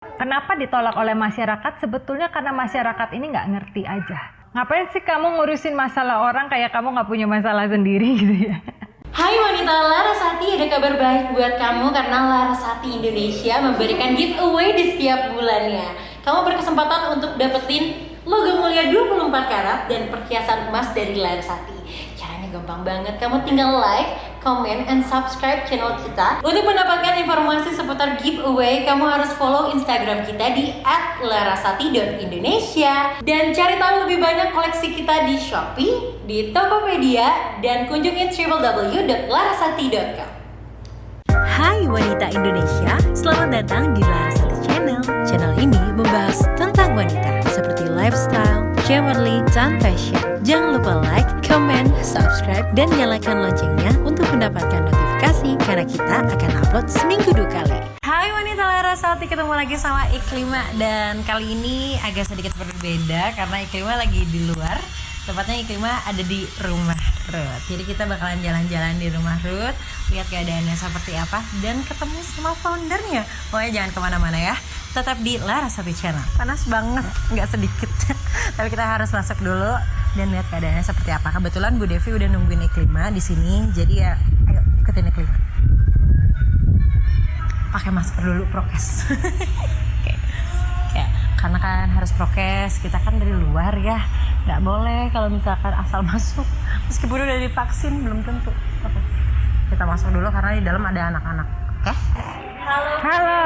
Kenapa ditolak oleh masyarakat? Sebetulnya karena masyarakat ini nggak ngerti aja. Ngapain sih kamu ngurusin masalah orang kayak kamu nggak punya masalah sendiri gitu ya? Hai wanita Larasati, ada kabar baik buat kamu karena Larasati Indonesia memberikan giveaway di setiap bulannya. Kamu berkesempatan untuk dapetin logam mulia 24 karat dan perhiasan emas dari Larasati. Caranya gampang banget, kamu tinggal like, comment, and subscribe channel kita. Untuk mendapatkan informasi seputar giveaway, kamu harus follow Instagram kita di @larasati.indonesia dan cari tahu lebih banyak koleksi kita di Shopee, di Tokopedia, dan kunjungi www.larasati.com. Hai wanita Indonesia, selamat datang di Larasati Channel. Channel ini membahas tentang wanita seperti lifestyle, jewelry, dan fashion. Jangan lupa like, comment, subscribe, dan nyalakan loncengnya untuk mendapatkan notifikasi karena kita akan upload seminggu 2 kali. Hai wanita Larasati, ketemu lagi sama Iklima dan kali ini agak sedikit berbeda karena Iklima lagi di luar. Tepatnya Iklima ada di rumah Ruth. Jadi kita bakalan jalan-jalan di rumah Ruth, lihat keadaannya seperti apa dan ketemu sama foundernya. Pokoknya jangan kemana-mana ya, tetap di Larasati Channel. Panas banget, nggak sedikit. Tapi kita harus masuk dulu dan lihat keadaannya seperti apa. Kebetulan Bu Devi udah nungguin Iklima di sini, jadi ya ayo ikutin Iklima. Pakai masker dulu, prokes. Oke. Ya, karena kan harus prokes, kita kan dari luar ya, nggak boleh kalau misalkan asal masuk meskipun udah divaksin belum tentu. Oke. Kita masuk dulu karena di dalam ada anak-anak. Oke? Halo,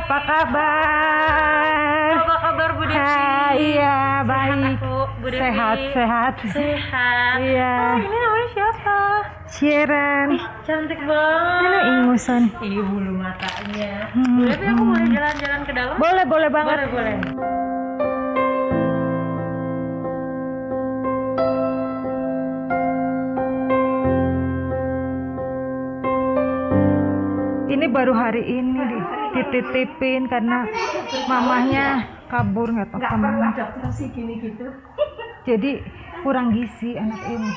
apa kabar? Apa kabar Bu Devi? Iya, baik. Bu Devi. Sehat. Iya. Ini namanya siapa? Sharon. Cantik banget. Ini ingusan. Ini bulu matanya. Bu Devi, aku boleh jalan-jalan ke dalam? Boleh banget. Boleh. Ini baru hari ini dititipin karena mamahnya kabur nggak tahu kemana. Jadi kurang gizi anak ini.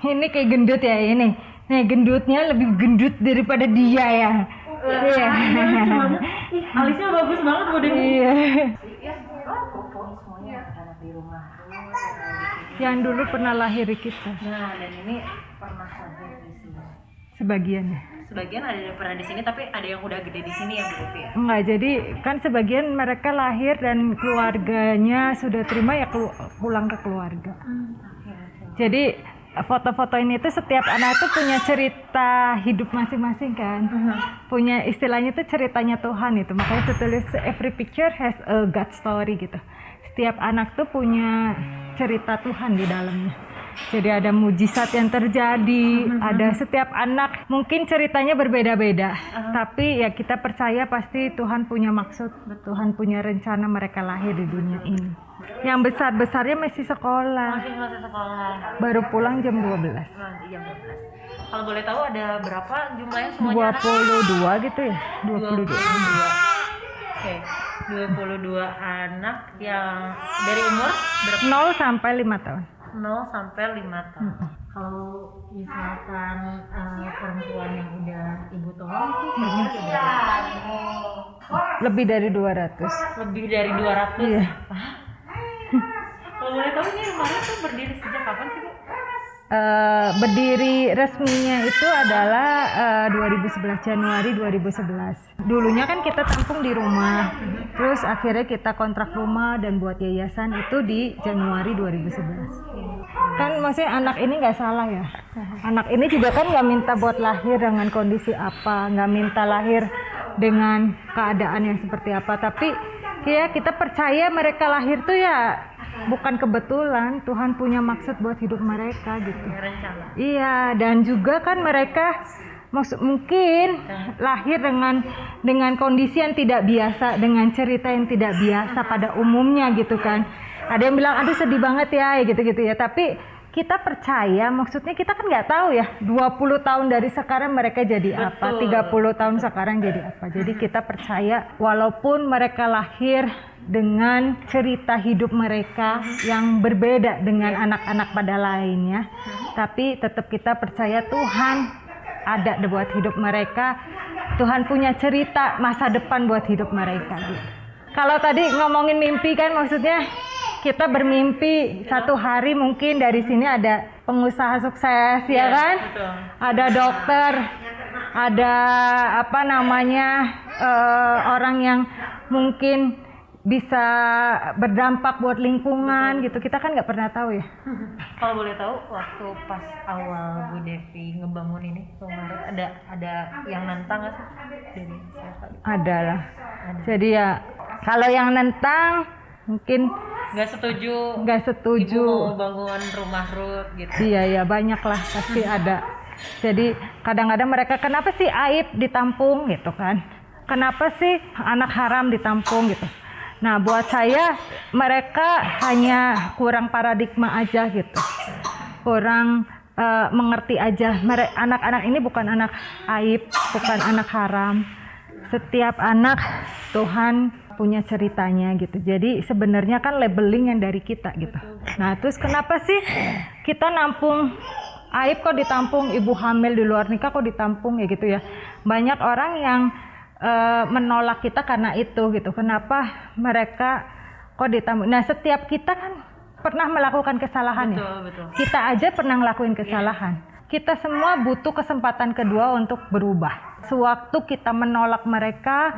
Ini kayak gendut ya ini. Nih gendutnya lebih gendut daripada dia ya. Iya. Alisnya bagus banget Bu Devi. Iya. Semuanya anak di rumah. Yang dulu pernah lahir kita. Nah, dan ini pernah lahir di sini. Sebagiannya. Sebagian ada yang pernah di sini, tapi ada yang udah gede di sini ya Bu Devi ya. Enggak, jadi kan sebagian mereka lahir dan keluarganya sudah terima ya pulang ke keluarga. Jadi foto-foto ini tuh setiap anak tuh punya cerita hidup masing-masing kan. Punya istilahnya tuh ceritanya Tuhan itu. Makanya tertulis every picture has a God story gitu. Setiap anak tuh punya cerita Tuhan di dalamnya. Jadi ada mujizat yang terjadi, ada setiap anak mungkin ceritanya berbeda-beda, tapi ya kita percaya pasti Tuhan punya maksud, Tuhan punya rencana mereka lahir di dunia ini. Yang besar-besarnya masih sekolah, Masih sekolah. baru pulang jam 12. Jam 12. Kalau boleh tahu ada berapa jumlahnya semuanya? 22 gitu ya, 22. Oke. 22 anak yang dari umur berapa? 0 sampai 5 tahun. 0 sampai 5 tahun. Kalau misalkan perempuan yang udah ibu tolong tuh Lebih dari 200. lebih dari 200. Iya. Kalau boleh tahu ini rumahnya tuh berdiri sejak kapan sih Bu? Berdiri resminya itu adalah 2011 Januari 2011. Dulunya kan kita tampung di rumah, terus akhirnya kita kontrak rumah dan buat yayasan itu di Januari 2011. Kan maksudnya anak ini nggak salah ya. Anak ini juga kan nggak minta buat lahir dengan kondisi apa, nggak minta lahir dengan keadaan yang seperti apa, tapi ya kita percaya mereka lahir tuh ya bukan kebetulan, Tuhan punya maksud buat hidup mereka gitu. Rencana. Iya, dan juga kan mereka mungkin lahir dengan kondisi yang tidak biasa, dengan cerita yang tidak biasa pada umumnya gitu kan. Ada yang bilang aduh sedih banget ya gitu-gitu ya, tapi kita percaya, maksudnya kita kan nggak tahu ya 20 tahun dari sekarang mereka jadi apa, 30 tahun sekarang jadi apa. Jadi kita percaya walaupun mereka lahir dengan cerita hidup mereka yang berbeda dengan anak-anak pada lainnya, tapi tetap kita percaya Tuhan ada buat hidup mereka Tuhan punya cerita masa depan buat hidup mereka gitu. Kalau tadi ngomongin mimpi kan maksudnya kita bermimpi satu hari mungkin dari sini ada pengusaha sukses ya kan? Betul. Ada dokter, ada apa namanya orang yang mungkin bisa berdampak buat lingkungan gitu. Kita kan nggak pernah tahu ya. Kalau boleh tahu waktu pas awal Bu Devi ngebangun ini kemarin ada yang nantang nggak sih dari siapa? Ada lah. Jadi ya kalau yang nentang mungkin Nggak setuju. Ibu mau bangun rumah Ruth gitu. Iya banyak lah pasti ada. Jadi kadang-kadang mereka kenapa sih aib ditampung gitu kan? Kenapa sih anak haram ditampung gitu? Nah buat saya mereka hanya kurang paradigma aja gitu, kurang mengerti aja. Anak-anak ini bukan anak aib, bukan anak haram. Setiap anak Tuhan punya ceritanya gitu. Jadi sebenarnya kan labeling yang dari kita gitu. Nah terus kenapa sih kita nampung aib kok ditampung, ibu hamil di luar nikah kok ditampung ya gitu ya. Banyak orang yang menolak kita karena itu gitu. Kenapa mereka kok ditampung? Nah setiap kita kan pernah melakukan kesalahan. Betul. Kita aja pernah ngelakuin kesalahan. Kita semua butuh kesempatan kedua untuk berubah. Sewaktu kita menolak mereka,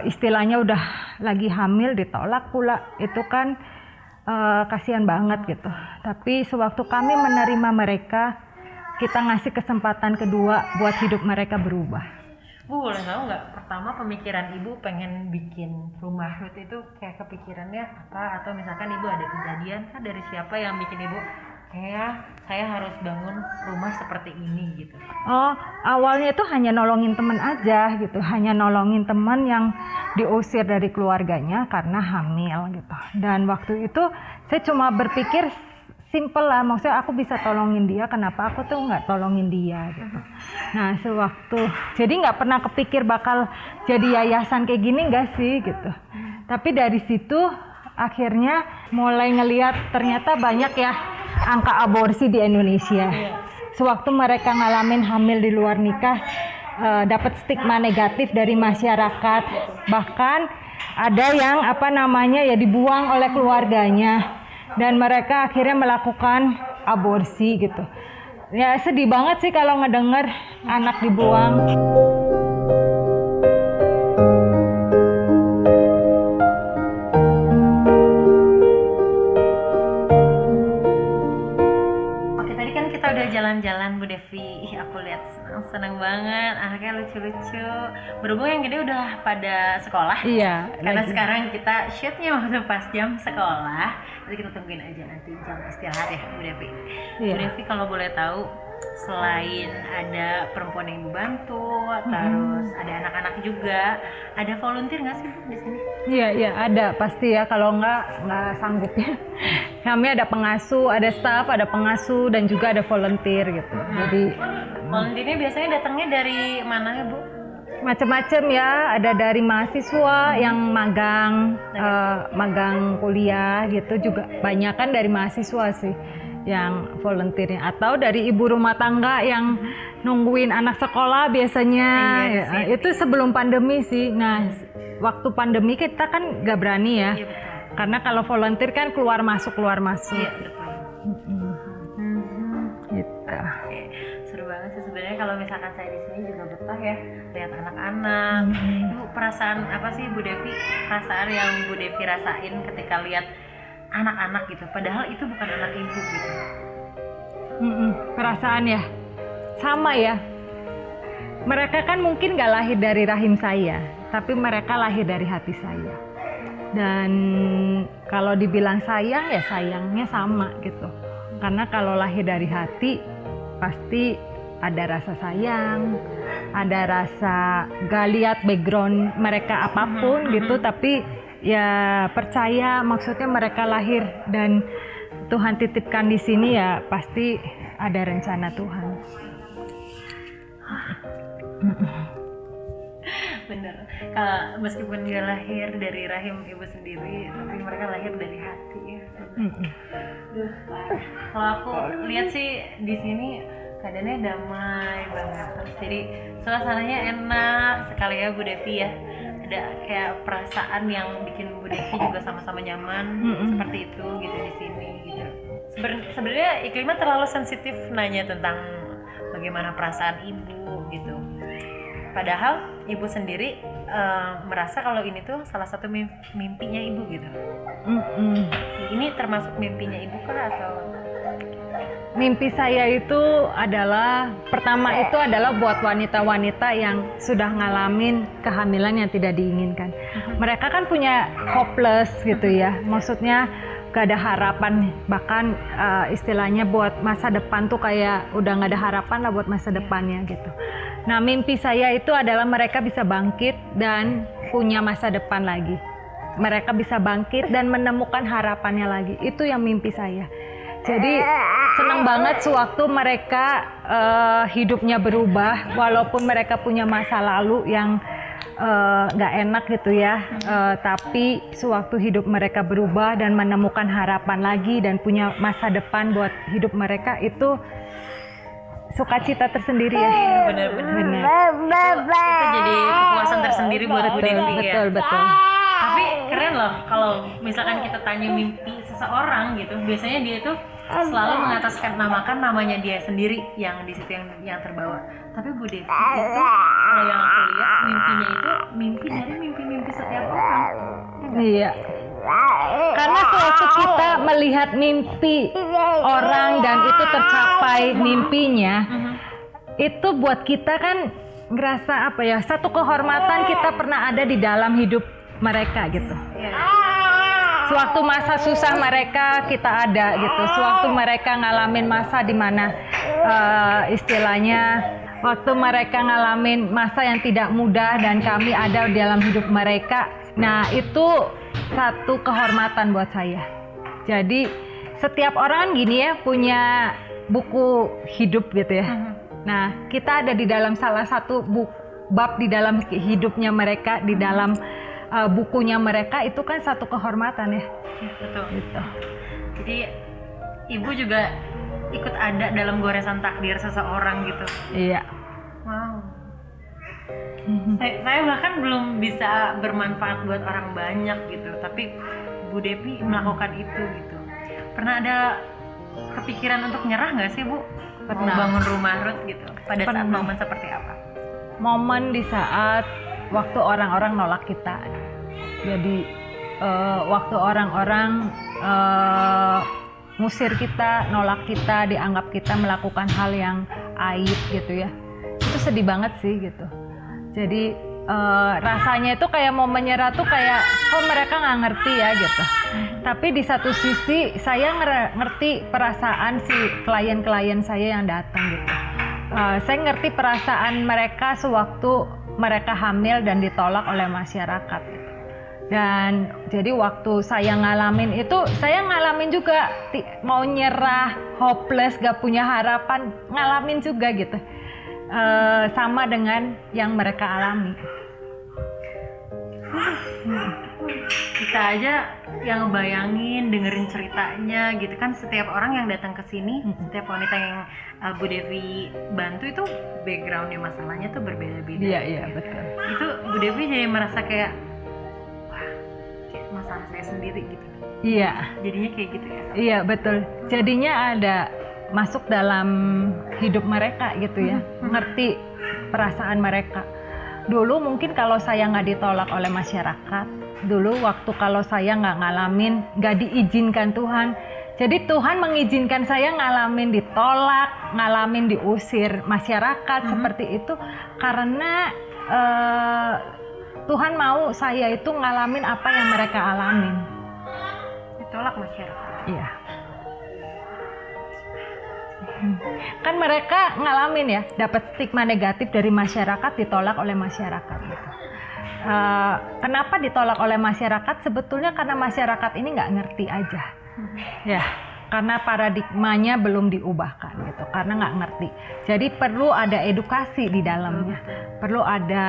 istilahnya udah lagi hamil ditolak pula, itu kan kasihan banget gitu. Tapi sewaktu kami menerima mereka, kita ngasih kesempatan kedua buat hidup mereka berubah. Bu boleh tahu nggak pertama pemikiran Ibu pengen bikin rumah Ruth itu kayak kepikirannya apa, atau misalkan Ibu ada kejadian kan dari siapa yang bikin Ibu kayak saya harus bangun rumah seperti ini gitu? Oh, awalnya itu hanya nolongin teman aja gitu, hanya nolongin teman yang diusir dari keluarganya karena hamil gitu. Dan waktu itu saya cuma berpikir simple lah, maksudnya aku bisa tolongin dia, kenapa aku tuh nggak tolongin dia gitu. Nah sewaktu, jadi nggak pernah kepikir bakal jadi yayasan kayak gini nggak sih gitu. Tapi dari situ akhirnya mulai ngelihat ternyata banyak ya angka aborsi di Indonesia. Sewaktu mereka ngalamin hamil di luar nikah, dapat stigma negatif dari masyarakat. Bahkan ada yang apa namanya ya dibuang oleh keluarganya. Dan mereka akhirnya melakukan aborsi gitu. Ya sedih banget sih kalau ngedenger anak dibuang. Oke, tadi kan kita udah jalan-jalan Bu Devi. Aku lihat senang banget, anaknya lucu-lucu. Berhubung yang gede udah pada sekolah. Iya. Karena lagi. sekarang kita shootnya waktu pas jam sekolah. Jadi kita tungguin aja nanti jam istirahat ya Bu Devi. Iya. Bu Devi kalau boleh tahu, selain ada perempuan yang Ibu bantu, terus ada anak-anak juga, ada volunteer nggak sih Bu di sini? Iya ada pasti ya, kalau nggak sanggup ya. Kami ada pengasuh, ada staff, ada pengasuh dan juga ada volunteer gitu. Jadi Volunteernya biasanya datangnya dari mana ya Bu? macam-macam ya, ada dari mahasiswa yang magang kuliah gitu, juga banyak kan dari mahasiswa sih yang volunteernya, atau dari ibu rumah tangga yang nungguin anak sekolah biasanya. Iya, Ya, itu sebelum pandemi sih. Nah waktu pandemi kita kan nggak berani ya, Iya betul. karena kalau volunteer kan keluar masuk Iya betul. gitu. Oke, seru banget sih sebenarnya kalau misalkan saya di sini juga betah ya lihat anak-anak. Ibu perasaan apa sih Bu Devi? Perasaan yang Bu Devi rasain ketika lihat anak-anak gitu, padahal itu bukan anak Ibu gitu. Perasaan ya sama ya. Mereka kan mungkin gak lahir dari rahim saya, tapi mereka lahir dari hati saya. Dan kalau dibilang sayang ya sayangnya sama gitu. Karena kalau lahir dari hati pasti ada rasa sayang, ada rasa gak lihat background mereka apapun gitu, tapi ya percaya maksudnya mereka lahir dan Tuhan titipkan di sini, ya pasti ada rencana Tuhan. Bener, meskipun dia lahir dari rahim Ibu sendiri, tapi mereka lahir dari hati ya. Duh, kalau aku lihat sih di sini keadaannya damai banget. Terus jadi suasananya enak sekali ya Bu Devi ya. Ada kayak perasaan yang bikin Bu Devi juga sama-sama nyaman seperti itu gitu di sini gitu. Sebenarnya Iklimah terlalu sensitif nanya tentang bagaimana perasaan ibu gitu. Padahal ibu sendiri merasa kalau ini tuh salah satu mimpinya ibu gitu. Ini termasuk mimpinya ibu kah atau? Mimpi saya itu adalah, pertama itu adalah buat wanita-wanita yang sudah ngalamin kehamilan yang tidak diinginkan. Mereka kan punya hopeless gitu ya, maksudnya gak ada harapan, bahkan istilahnya buat masa depan tuh kayak udah gak ada harapan lah buat masa depannya gitu. Nah mimpi saya itu adalah mereka bisa bangkit dan punya masa depan lagi. Mereka bisa bangkit dan menemukan harapannya lagi, itu yang mimpi saya. Jadi senang banget sewaktu mereka hidupnya berubah, walaupun mereka punya masa lalu yang gak enak gitu ya, tapi sewaktu hidup mereka berubah dan menemukan harapan lagi dan punya masa depan buat hidup mereka, itu sukacita tersendiri ya. Benar-benar. Itu jadi kepuasan tersendiri buat Bu Devi ya. Betul. Tapi keren loh kalau misalkan kita tanya mimpi seseorang gitu, biasanya dia tuh selalu namakan namanya dia sendiri yang di situ yang terbawa. Tapi Bu Devi itu kalau yang aku lihat mimpinya itu mimpi dari mimpi-mimpi setiap orang. Iya. Karena sewaktu kita melihat mimpi orang dan itu tercapai mimpinya, itu buat kita kan ngerasa apa ya, satu kehormatan kita pernah ada di dalam hidup mereka gitu. Sewaktu masa susah mereka kita ada gitu. Sewaktu mereka ngalamin masa di mana istilahnya waktu mereka ngalamin masa yang tidak mudah dan kami ada di dalam hidup mereka. Nah, itu satu kehormatan buat saya. Jadi setiap orang gini ya punya buku hidup gitu ya. Nah, kita ada di dalam salah satu bab di dalam hidupnya mereka, di dalam bukunya mereka, itu kan satu kehormatan ya. Betul. Gitu. Jadi ibu juga ikut ada dalam goresan takdir seseorang gitu. Iya. Wow. Saya bahkan belum bisa bermanfaat buat orang banyak gitu, tapi Bu Devi melakukan itu gitu. Pernah ada kepikiran untuk nyerah nggak sih Bu? Pernah. Bangun rumah Ruth gitu. Pada saat momen seperti apa? Momen di saat waktu orang-orang nolak kita. Jadi waktu orang-orang ngusir kita, nolak kita, dianggap kita melakukan hal yang aib gitu ya. Itu sedih banget sih gitu. Jadi rasanya itu kayak mau menyerah tuh kayak kok mereka nggak ngerti ya gitu. Tapi di satu sisi saya ngerti perasaan si klien-klien saya yang datang gitu. Saya ngerti perasaan mereka sewaktu mereka hamil dan ditolak oleh masyarakat. Dan jadi waktu saya ngalamin itu, saya ngalamin juga mau nyerah, hopeless, gak punya harapan, ngalamin juga gitu. Sama dengan yang mereka alami. Kita aja yang ngebayangin, dengerin ceritanya gitu kan, setiap orang yang datang ke sini, setiap wanita yang Bu Devi bantu itu backgroundnya masalahnya tuh berbeda-beda. Iya betul. Itu Bu Devi jadi merasa kayak wah, kayak masalah saya sendiri gitu. Iya. Jadinya kayak gitu ya. Iya betul. Jadinya ada masuk dalam hidup mereka gitu ya, ngerti perasaan mereka. Dulu mungkin kalau saya nggak ditolak oleh masyarakat, dulu waktu kalau saya nggak ngalamin, nggak diizinkan Tuhan, jadi Tuhan mengizinkan saya ngalamin ditolak, ngalamin diusir masyarakat seperti itu, karena Tuhan mau saya itu ngalamin apa yang mereka alamin. Ditolak masyarakat. Iya. Kan mereka ngalamin ya, dapat stigma negatif dari masyarakat, ditolak oleh masyarakat gitu. Kenapa ditolak oleh masyarakat? Sebetulnya karena masyarakat ini nggak ngerti aja. Ya, karena paradigmanya belum diubahkan gitu, karena nggak ngerti. Jadi perlu ada edukasi di dalamnya, perlu ada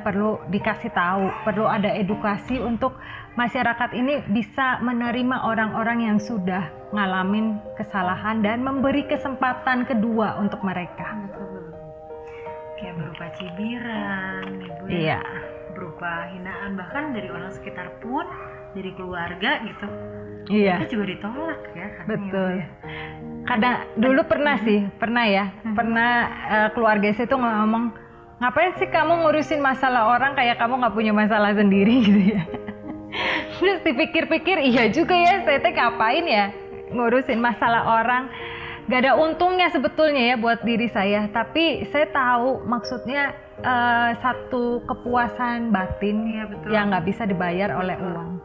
perlu dikasih tahu, perlu ada edukasi untuk masyarakat ini bisa menerima orang-orang yang sudah ngalamin kesalahan dan memberi kesempatan kedua untuk mereka. Kayak berupa cibiran, Ibu. Iya. Berupa hinaan bahkan dari orang sekitar pun, dari keluarga gitu. Iya. Itu juga ditolak ya. Betul. Kadang dulu pernah keluarga saya itu ngomong, ngapain sih kamu ngurusin masalah orang kayak kamu nggak punya masalah sendiri gitu ya. Terus dipikir-pikir, iya juga ya, saya ngapain ya ngurusin masalah orang. Gak ada untungnya sebetulnya ya buat diri saya, tapi saya tahu maksudnya satu kepuasan batin yang nggak bisa dibayar oleh uang.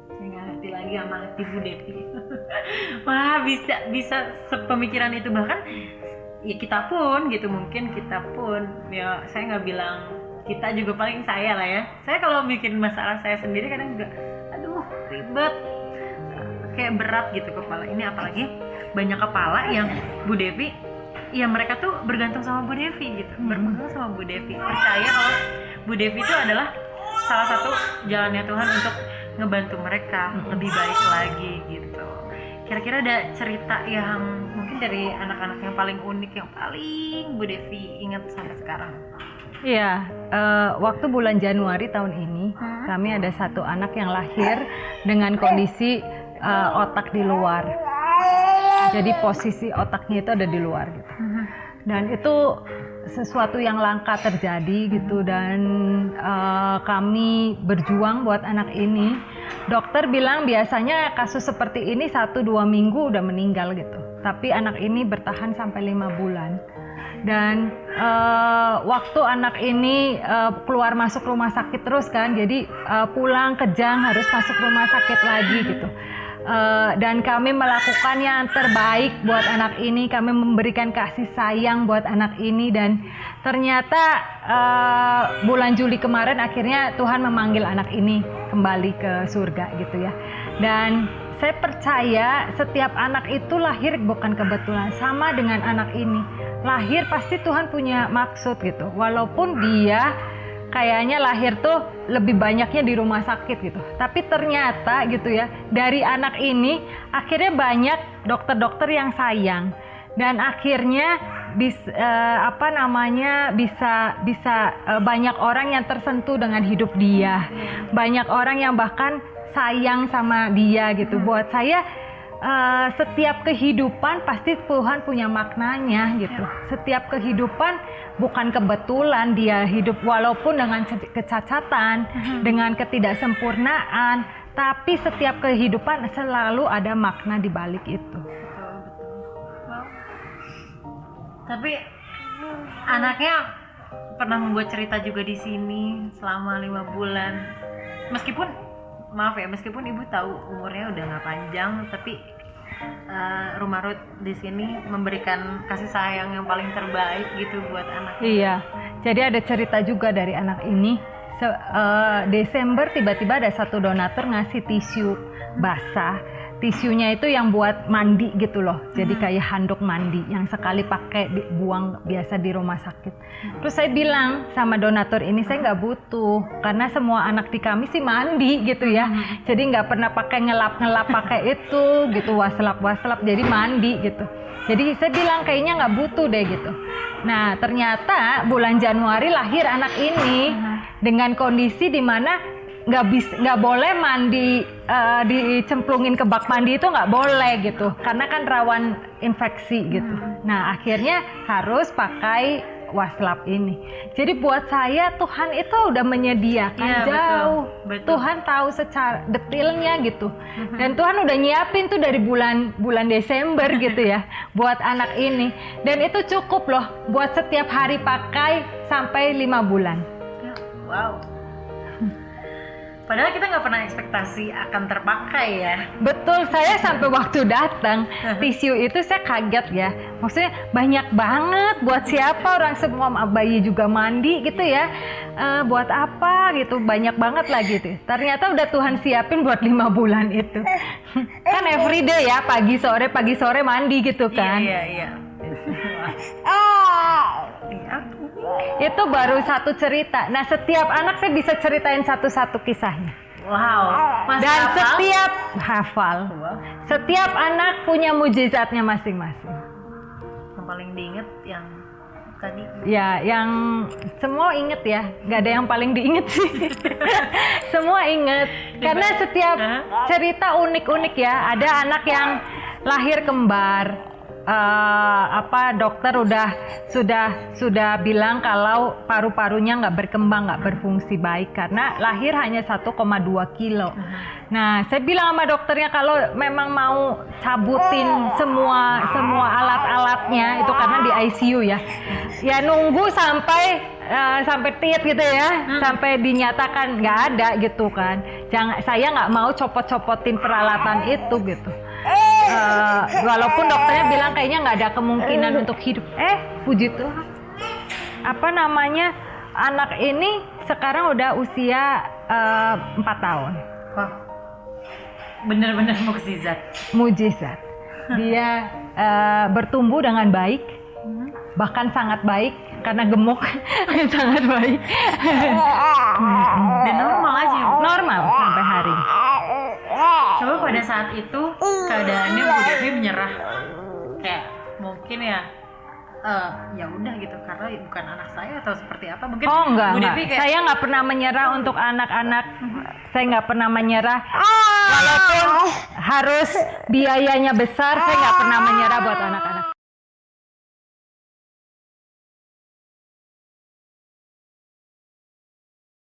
Saya nggak ngerti lagi sama Ibu Devi. Wah, bisa sepemikiran itu, bahkan ya kita pun gitu, mungkin kita pun ya, saya nggak bilang kita, juga paling saya lah ya. Saya kalau bikin masalah saya sendiri kadang juga aduh ribet, kayak berat gitu kepala ini, apalagi banyak kepala yang Bu Devi, ya mereka tuh bergantung sama Bu Devi gitu, bergantung sama Bu Devi, percaya kalau Bu Devi itu adalah salah satu jalannya Tuhan untuk ngebantu mereka lebih baik lagi gitu. Kira-kira ada cerita yang mungkin dari anak-anak yang paling unik, yang paling Bu Devi ingat sampai sekarang? Iya, waktu bulan Januari tahun ini kami ada satu anak yang lahir dengan kondisi otak di luar, jadi posisi otaknya itu ada di luar gitu. Dan itu sesuatu yang langka terjadi gitu, dan kami berjuang buat anak ini. Dokter bilang biasanya kasus seperti ini 1-2 minggu udah meninggal gitu, tapi anak ini bertahan sampai 5 bulan. Dan waktu anak ini keluar masuk rumah sakit terus kan, jadi pulang kejang harus masuk rumah sakit lagi gitu. Dan kami melakukan yang terbaik buat anak ini, kami memberikan kasih sayang buat anak ini, dan ternyata bulan Juli kemarin akhirnya Tuhan memanggil anak ini kembali ke surga gitu ya. Dan saya percaya setiap anak itu lahir bukan kebetulan, sama dengan anak ini. Lahir pasti Tuhan punya maksud gitu, walaupun dia kayaknya lahir tuh lebih banyaknya di rumah sakit gitu, tapi ternyata gitu ya, dari anak ini akhirnya banyak dokter-dokter yang sayang, dan akhirnya bisa banyak orang yang tersentuh dengan hidup dia, banyak orang yang bahkan sayang sama dia gitu. Buat saya setiap kehidupan pasti Tuhan punya maknanya gitu. Setiap kehidupan bukan kebetulan dia hidup walaupun dengan kecacatan, dengan ketidaksempurnaan, tapi setiap kehidupan selalu ada makna di balik itu. Wow. Tapi anaknya pernah membuat cerita juga di sini selama 5 bulan. Meskipun ibu tahu umurnya udah nggak panjang, tapi Rumah Ruth di sini memberikan kasih sayang yang paling terbaik gitu buat anak. Iya, jadi ada cerita juga dari anak ini. Desember tiba-tiba ada satu donatur ngasih tisu basah. Tisunya itu yang buat mandi gitu loh, jadi kayak handuk mandi yang sekali pakai dibuang biasa di rumah sakit. Terus saya bilang sama donatur ini, saya nggak butuh karena semua anak di kami sih mandi gitu ya, jadi nggak pernah pakai ngelap pakai itu gitu, waslap jadi mandi gitu. Jadi saya bilang kayaknya nggak butuh deh gitu. Nah ternyata bulan Januari lahir anak ini dengan kondisi dimana nggak boleh mandi, dicemplungin ke bak mandi itu nggak boleh gitu, karena kan rawan infeksi gitu. Nah akhirnya harus pakai waslap ini. Jadi buat saya Tuhan itu udah menyediakan jauh. Betul. Tuhan tahu secara detailnya gitu. Dan Tuhan udah nyiapin tuh dari bulan Desember gitu ya buat anak ini. Dan itu cukup loh buat setiap hari pakai sampai 5 bulan. Wow. Padahal kita nggak pernah ekspektasi akan terpakai ya. Betul, saya sampai waktu datang tisu itu saya kaget ya. Maksudnya banyak banget, buat siapa, orang semua bayi juga mandi gitu ya. Buat apa gitu, banyak banget lah gitu. Ternyata udah Tuhan siapin buat 5 bulan itu. Kan everyday ya, pagi sore mandi gitu kan. Iya. Itu baru satu cerita. Nah, setiap anak saya bisa ceritain satu-satu kisahnya. Wow. Masih Dan hafal? setiap hafal, setiap anak punya mujizatnya masing-masing. Yang paling diinget yang tadi. Ya, yang semua inget ya, nggak ada yang paling diinget sih. Semua inget, karena setiap cerita unik-unik ya. Ada anak yang lahir kembar. Dokter sudah bilang kalau paru-parunya nggak berkembang, nggak berfungsi baik karena lahir hanya 1,2 kilo. Nah, saya bilang sama dokternya kalau memang mau cabutin semua alat-alatnya itu karena di ICU ya. Ya nunggu sampai tit gitu ya, sampai dinyatakan nggak ada gitu kan. Saya nggak mau copot-copotin peralatan itu gitu. Walaupun dokternya bilang kayaknya nggak ada kemungkinan untuk hidup. Puji Tuhan. Anak ini sekarang udah usia 4 tahun. Wah, bener-bener mukjizat. Dia bertumbuh dengan baik, bahkan sangat baik karena gemuk, sangat baik. Dan normal aja. Normal sampai hari ini. Coba pada saat itu keadaannya Bu Devi menyerah, kayak mungkin ya udah gitu karena bukan anak saya atau seperti apa mungkin. Enggak. Kayak, saya nggak pernah menyerah untuk anak-anak. Saya nggak pernah menyerah walaupun harus biayanya besar. Saya nggak pernah menyerah buat anak-anak.